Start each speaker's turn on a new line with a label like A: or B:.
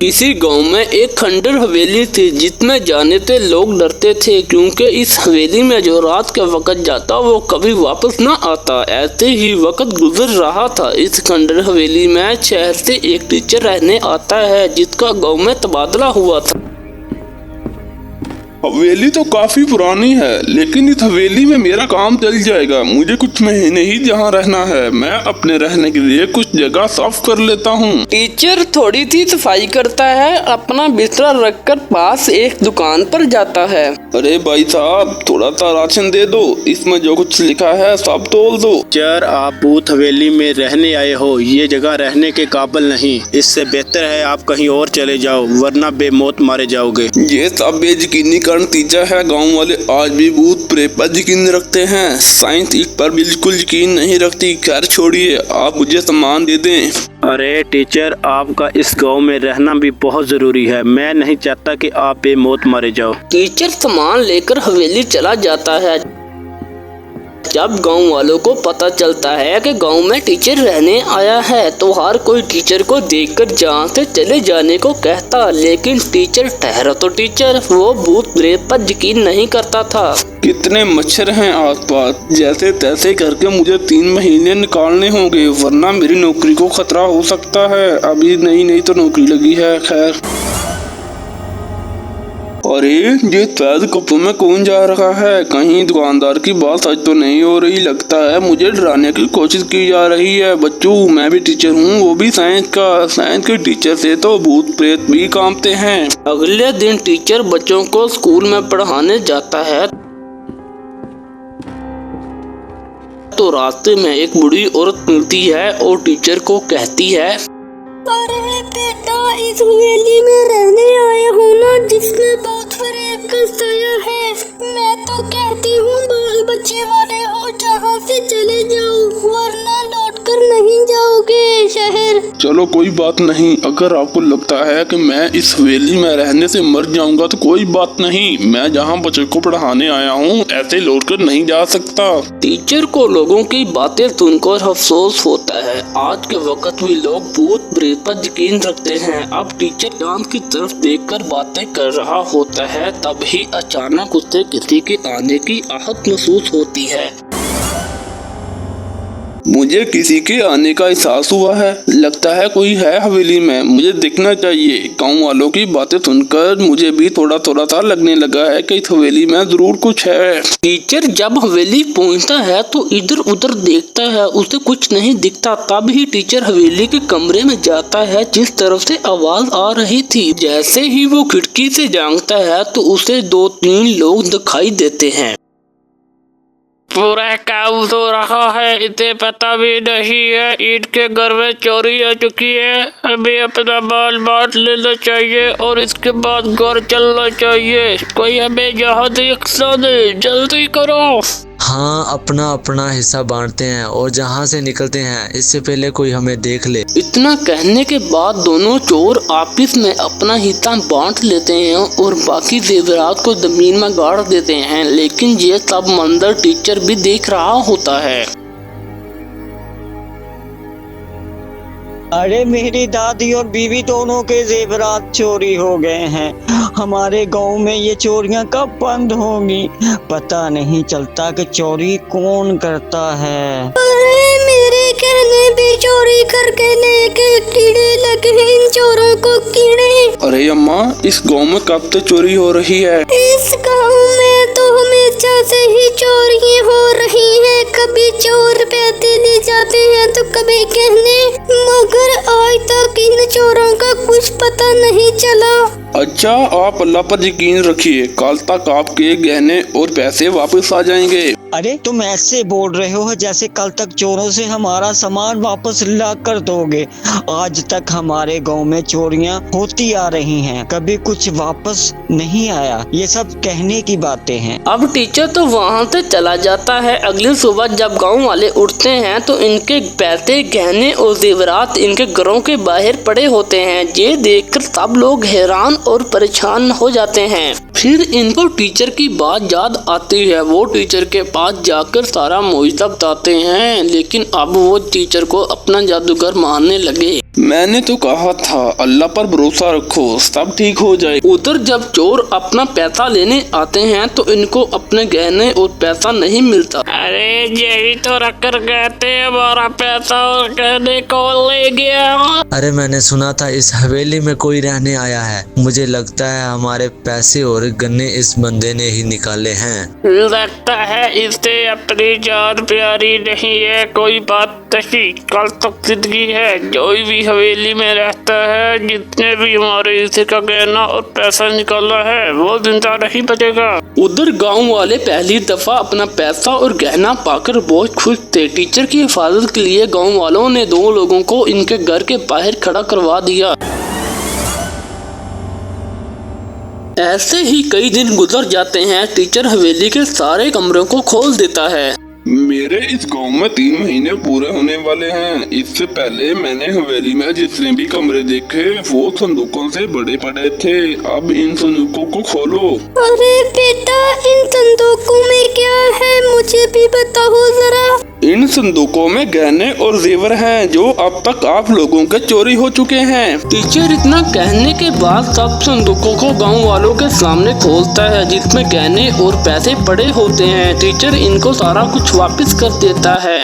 A: किसी गांव में एक खंडर हवेली थी जिसमें जाने से लोग डरते थे क्योंकि इस हवेली में जो रात के वक्त जाता वो कभी वापस न आता। ऐसे ही वक्त गुजर रहा था। इस खंडर हवेली में शहर से एक टीचर रहने आता है जिसका गांव में तबादला हुआ था।
B: हवेली तो काफी पुरानी है, लेकिन इस हवेली में मेरा काम चल जाएगा। मुझे कुछ महीने ही यहाँ रहना है। मैं अपने रहने के लिए कुछ जगह साफ कर लेता हूँ।
A: टीचर थोड़ी सी सफाई करता है, अपना बिस्तरा रखकर पास एक दुकान पर जाता है।
B: अरे भाई साहब, थोड़ा सा राशन दे दो, इसमें जो कुछ लिखा है सब तोल दो।
C: टीचर, आप भूत हवेली में रहने आए हो, ये जगह रहने के काबिल नहीं। इससे बेहतर है आप कहीं और चले जाओ, वरना बेमौत मारे जाओगे।
B: ये सब बेयकीनी का नतीजा है। गांव वाले आज भी भूत प्रेत पर यकीन रखते हैं, साइंस इस पर बिल्कुल यकीन नहीं रखती। खैर छोड़िए, आप मुझे सामान दे दें।
C: अरे टीचर, आपका इस गांव में रहना भी बहुत जरूरी है। मैं नहीं चाहता कि आप बेमौत मारे जाओ।
A: टीचर सामान लेकर हवेली चला जाता है। जब गांव वालों को पता चलता है कि गांव में टीचर रहने आया है तो हर कोई टीचर को देखकर जहाँ से चले जाने को कहता, लेकिन टीचर ठहरा तो टीचर, वो भूत प्रेत पर यकीन नहीं करता था।
B: कितने मच्छर हैं आसपास। जैसे तैसे करके मुझे 3 महीने निकालने होंगे, वरना मेरी नौकरी को खतरा हो सकता है। अभी नई तो नौकरी लगी है। खैर, अरे ये सफेद कपड़ों में कौन जा रहा है? कहीं दुकानदार की बात सच तो नहीं हो रही। लगता है मुझे डराने की कोशिश की जा रही है। बच्चों, मैं भी टीचर हूँ, वो भी साइंस का। साइंस के टीचर से तो भूत प्रेत भी कांपते हैं।
A: अगले दिन टीचर बच्चों को स्कूल में पढ़ाने जाता है तो रास्ते में एक बूढ़ी औरत मिलती है और टीचर को कहती है,
D: अरे बेटा, इस हवेली में रहने आए हो ना, जिसमें बहुत प्रेत का साया है। मैं तो कहती हूँ बाल बच्चे वाले हो, जहाँ से चले जाओ, वरना लौटकर नहीं जाओगे शहर।
B: चलो कोई बात नहीं, अगर आपको लगता है कि मैं इस हवेली में रहने से मर जाऊंगा तो कोई बात नहीं। मैं जहाँ बच्चों को पढ़ाने आया हूँ, ऐसे लौटकर नहीं जा सकता।
A: टीचर को लोगों की बातें सुनकर अफसोस होता है। आज के वक्त भी लोग भूत प्रेत पर यकीन रखते हैं। अब टीचर चांद की तरफ देखकर बातें कर रहा होता है, तभी अचानक उसे किसी के आने की आहट महसूस होती है।
B: मुझे किसी के आने का एहसास हुआ है। लगता है कोई है हवेली में, मुझे देखना चाहिए। गांव वालों की बातें सुनकर मुझे भी थोड़ा सा लगने लगा है कि इस हवेली में जरूर कुछ है।
A: टीचर जब हवेली पहुंचता है तो इधर उधर देखता है, उसे कुछ नहीं दिखता। तब ही टीचर हवेली के कमरे में जाता है जिस तरफ से आवाज आ रही थी। जैसे ही वो खिड़की से झांकता है तो उसे 2-3 लोग दिखाई देते हैं। पूरा काम हो रहा है, इसे पता भी नहीं है ईद के घर में चोरी हो चुकी है। हमें अपना माल बांट लेना चाहिए और इसके बाद घर चलना चाहिए। कोई हमें यहाँ देख दे, जल्दी करो।
E: हाँ, अपना अपना हिस्सा बांटते हैं और जहाँ से निकलते हैं इससे पहले कोई हमें देख ले।
A: इतना कहने के बाद दोनों चोर आपस में अपना हिस्सा बांट लेते हैं और बाकी जेवरात को जमीन में गाड़ देते हैं, लेकिन ये सब मंजर टीचर भी देख रहा होता है।
F: अरे मेरी दादी और बीवी दोनों के जेवरात चोरी हो गए हैं। हमारे गांव में ये चोरियां कब बंद होंगी? पता नहीं चलता कि चोरी कौन करता है।
D: अरे मेरे कहने भी चोरी करके लेके कीड़े लगे हैं, इन चोरों को कीड़े।
B: अरे अम्मा, इस गांव में कब से चोरी हो रही है?
D: इस गांव में तो हमेशा से ही चोरी हो रही है। कभी चोर पैसे ले जाते हैं तो कभी कहने, मगर आज तक इन चोरों का कुछ पता नहीं चला।
B: अच्छा, आप अल्लाह पर यकीन रखिए, कल तक आपके गहने और पैसे वापस आ जाएंगे।
F: अरे तुम ऐसे बोल रहे हो जैसे कल तक चोरों से हमारा सामान वापस ला कर दोगे। आज तक हमारे गांव में चोरियां होती आ रही हैं, कभी कुछ वापस नहीं आया। ये सब कहने की बातें हैं।
A: अब टीचर तो वहाँ से चला जाता है। अगली सुबह जब गांव वाले उठते हैं तो इनके पैसे, गहने और जेवरात इनके घरों के बाहर पड़े होते हैं। ये देखकर सब लोग हैरान और परेशान हो जाते हैं। फिर इनको टीचर की बात याद आती है। वो टीचर के पास जाकर सारा मुआवजा बताते हैं, लेकिन अब वो टीचर को अपना जादूगर मानने लगे।
B: मैंने तो कहा था अल्लाह पर भरोसा रखो, सब ठीक हो जाए।
A: उधर जब चोर अपना पैसा लेने आते हैं तो इनको अपने गहने और पैसा नहीं मिलता। अरे यही तो रख कर गए थे, हमारा पैसा और गहने कौन ले गया?
E: अरे मैंने सुना था इस हवेली में कोई रहने आया है। मुझे लगता है हमारे पैसे और गन्ने इस बंदे ने ही निकाले हैं।
A: लगता है इससे अपनी जान प्यारी नहीं है। कोई बात नहीं, कल तक जिंदगी है। जो भी हवेली में रहता है, जितने भी हमारे हिस्से का गहना और पैसा निकाला है, वो जिंदा नहीं बचेगा। उधर गांव वाले पहली दफा अपना पैसा और गहना पाकर बहुत खुश थे। टीचर की हिफाजत के लिए गांव वालों ने 2 लोगों को इनके घर के बाहर खड़ा करवा दिया। ऐसे ही कई दिन गुजर जाते हैं। टीचर हवेली के सारे कमरों को खोल देता है।
B: मेरे इस गांव में 3 महीने पूरे होने वाले हैं। इससे पहले मैंने हवेली में जितने भी कमरे देखे वो संदूकों से बड़े पड़े थे। अब इन संदूकों को खोलो।
D: अरे बेटा, इन संदूकों में क्या है, मुझे भी बताओ जरा।
B: इन संदूकों में गहने और जेवर हैं जो अब तक आप लोगों के चोरी हो चुके हैं।
A: टीचर इतना कहने के बाद सब संदूकों को गांव वालों के सामने खोलता है, जिसमें गहने और पैसे पड़े होते हैं। टीचर इनको सारा कुछ वापस कर देता है।